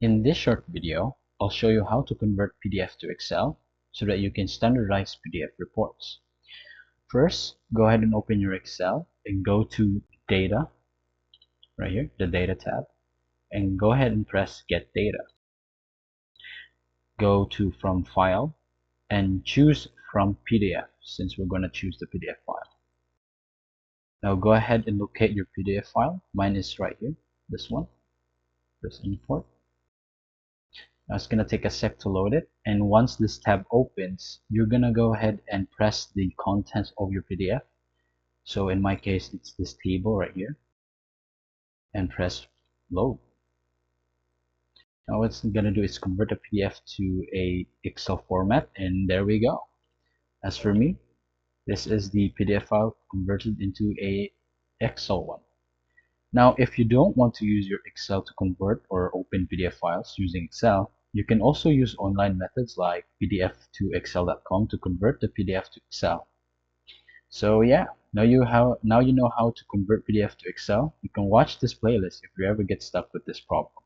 In this short video, I'll show you how to convert PDF to Excel so that you can standardize PDF reports. First, go ahead and open your Excel and go to Data, right here, the Data tab, and go ahead and press Get Data. Go to From File and choose From PDF since we're going to choose the PDF file. Now go ahead and locate your PDF file. Mine is right here, this one. Press Import. Now it's going to take a sec to load it, and once this tab opens, you're going to go ahead and press the contents of your PDF. So in my case, it's this table right here, and press load. Now what it's going to do is convert the PDF to a Excel format, and there we go. As for me, this is the PDF file converted into a Excel one. Now, if you don't want to use your Excel to convert or open PDF files using Excel, you can also use online methods like pdf2excel.com to convert the PDF to Excel. So yeah, now you know how to convert PDF to Excel. You can watch this playlist if you ever get stuck with this problem.